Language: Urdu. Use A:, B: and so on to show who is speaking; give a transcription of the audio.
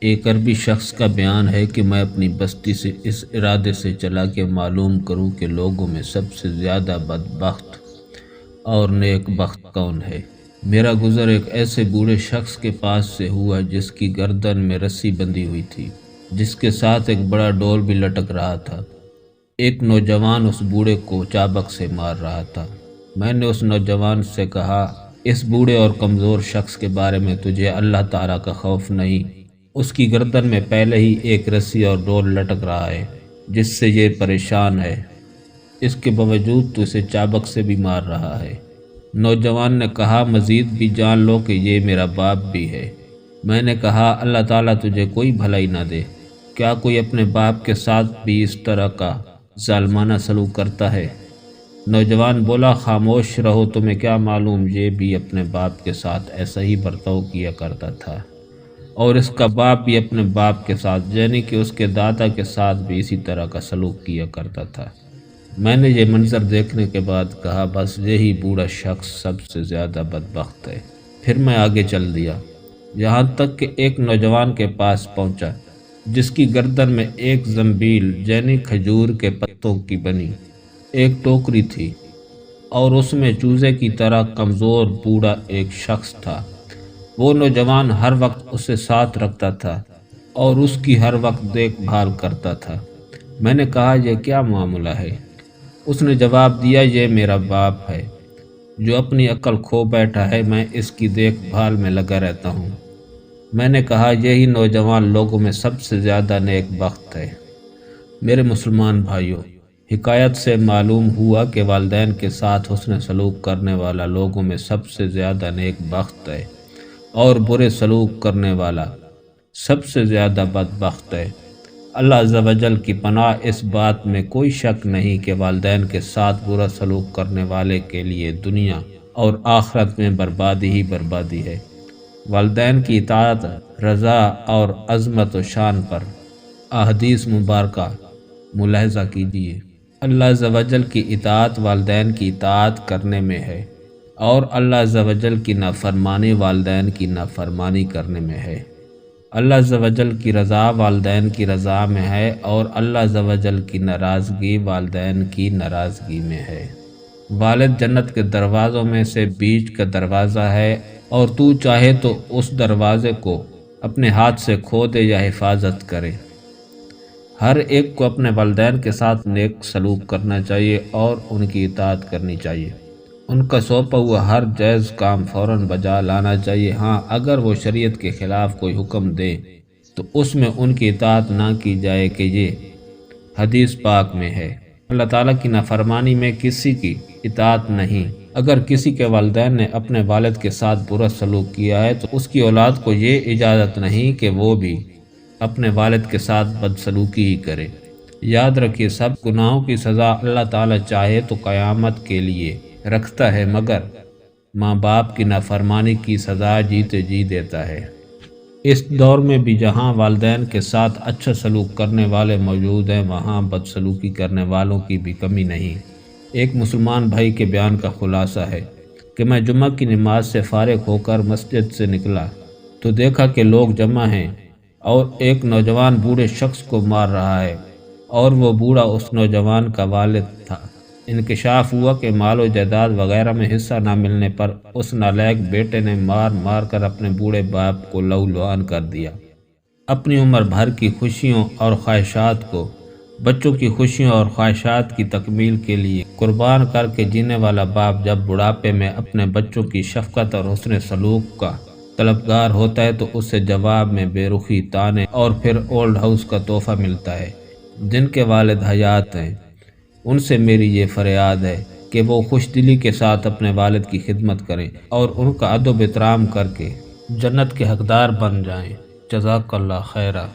A: ایک عربی شخص کا بیان ہے کہ میں اپنی بستی سے اس ارادے سے چلا کہ معلوم کروں کہ لوگوں میں سب سے زیادہ بدبخت اور نیک بخت کون ہے۔ میرا گزر ایک ایسے بوڑھے شخص کے پاس سے ہوا جس کی گردن میں رسی بندھی ہوئی تھی، جس کے ساتھ ایک بڑا ڈول بھی لٹک رہا تھا۔ ایک نوجوان اس بوڑھے کو چابک سے مار رہا تھا۔ میں نے اس نوجوان سے کہا، اس بوڑھے اور کمزور شخص کے بارے میں تجھے اللہ تعالیٰ کا خوف نہیں؟ اس کی گردن میں پہلے ہی ایک رسی اور ڈول لٹک رہا ہے جس سے یہ پریشان ہے، اس کے باوجود تو اسے چابک سے بھی مار رہا ہے۔ نوجوان نے کہا، مزید بھی جان لو کہ یہ میرا باپ بھی ہے۔ میں نے کہا، اللہ تعالیٰ تجھے کوئی بھلائی نہ دے، کیا کوئی اپنے باپ کے ساتھ بھی اس طرح کا ظالمانہ سلوک کرتا ہے؟ نوجوان بولا، خاموش رہو، تمہیں کیا معلوم، یہ بھی اپنے باپ کے ساتھ ایسا ہی برتاؤ کیا کرتا تھا، اور اس کا باپ بھی اپنے باپ کے ساتھ یعنی کہ اس کے دادا کے ساتھ بھی اسی طرح کا سلوک کیا کرتا تھا۔ میں نے یہ منظر دیکھنے کے بعد کہا، بس یہی بوڑھا شخص سب سے زیادہ بدبخت ہے۔ پھر میں آگے چل دیا، یہاں تک کہ ایک نوجوان کے پاس پہنچا جس کی گردن میں ایک زنبیل یعنی کھجور کے پتوں کی بنی ایک ٹوکری تھی، اور اس میں چوزے کی طرح کمزور بوڑھا ایک شخص تھا۔ وہ نوجوان ہر وقت اسے ساتھ رکھتا تھا اور اس کی ہر وقت دیکھ بھال کرتا تھا۔ میں نے کہا، یہ کیا معاملہ ہے؟ اس نے جواب دیا، یہ میرا باپ ہے جو اپنی عقل کھو بیٹھا ہے، میں اس کی دیکھ بھال میں لگا رہتا ہوں۔ میں نے کہا، یہی نوجوان لوگوں میں سب سے زیادہ نیک بخت ہے۔ میرے مسلمان بھائیوں، حکایت سے معلوم ہوا کہ والدین کے ساتھ حسن سلوک کرنے والا لوگوں میں سب سے زیادہ نیک بخت ہے، اور برے سلوک کرنے والا سب سے زیادہ بدبخت ہے۔ اللہ عز و جل کی پناہ، اس بات میں کوئی شک نہیں کہ والدین کے ساتھ برا سلوک کرنے والے کے لیے دنیا اور آخرت میں بربادی ہی بربادی ہے۔ والدین کی اطاعت، رضا اور عظمت و شان پر احادیث مبارکہ ملاحظہ کیجیے۔ اللہ عز و جل کی اطاعت والدین کی اطاعت کرنے میں ہے، اور اللہ عز و جل کی نافرمانی والدین کی نافرمانی کرنے میں ہے۔ اللہ عز و جل کی رضا والدین کی رضا میں ہے، اور اللہ عز و جل کی ناراضگی والدین کی ناراضگی میں ہے۔ والد جنت کے دروازوں میں سے بیچ کا دروازہ ہے، اور تو چاہے تو اس دروازے کو اپنے ہاتھ سے کھو دے یا حفاظت کرے۔ ہر ایک کو اپنے والدین کے ساتھ نیک سلوک کرنا چاہیے اور ان کی اطاعت کرنی چاہیے۔ ان کا سونپا ہوا ہر جائز کام فوراً بجا لانا چاہیے۔ ہاں، اگر وہ شریعت کے خلاف کوئی حکم دیں تو اس میں ان کی اطاعت نہ کی جائے کہ یہ حدیث پاک میں ہے۔ اللہ تعالیٰ کی نافرمانی میں کسی کی اطاعت نہیں۔ اگر کسی کے والدین نے اپنے والد کے ساتھ برا سلوک کیا ہے تو اس کی اولاد کو یہ اجازت نہیں کہ وہ بھی اپنے والد کے ساتھ بدسلوکی ہی کرے۔ یاد رکھیے، سب گناہوں کی سزا اللہ تعالیٰ چاہے تو قیامت کے لیے رکھتا ہے، مگر ماں باپ کی نافرمانی کی سزا جیتے جی دیتا ہے۔ اس دور میں بھی جہاں والدین کے ساتھ اچھا سلوک کرنے والے موجود ہیں، وہاں بدسلوکی کرنے والوں کی بھی کمی نہیں۔ ایک مسلمان بھائی کے بیان کا خلاصہ ہے کہ میں جمعہ کی نماز سے فارغ ہو کر مسجد سے نکلا تو دیکھا کہ لوگ جمع ہیں اور ایک نوجوان بوڑھے شخص کو مار رہا ہے، اور وہ بوڑھا اس نوجوان کا والد تھا۔ انکشاف ہوا کہ مال و جائیداد وغیرہ میں حصہ نہ ملنے پر اس نالائق بیٹے نے مار مار کر اپنے بوڑھے باپ کو لہو لعان کر دیا۔ اپنی عمر بھر کی خوشیوں اور خواہشات کو بچوں کی خوشیوں اور خواہشات کی تکمیل کے لیے قربان کر کے جینے والا باپ جب بڑھاپے میں اپنے بچوں کی شفقت اور حسن سلوک کا طلبگار ہوتا ہے تو اسے جواب میں بے رخی، طعنے اور پھر اولڈ ہاؤس کا تحفہ ملتا ہے۔ جن کے والد حیات ہیں ان سے میری یہ فریاد ہے کہ وہ خوش دلی کے ساتھ اپنے والد کی خدمت کریں اور ان کا ادب احترام کر کے جنت کے حقدار بن جائیں۔ جزاک اللہ خیرہ۔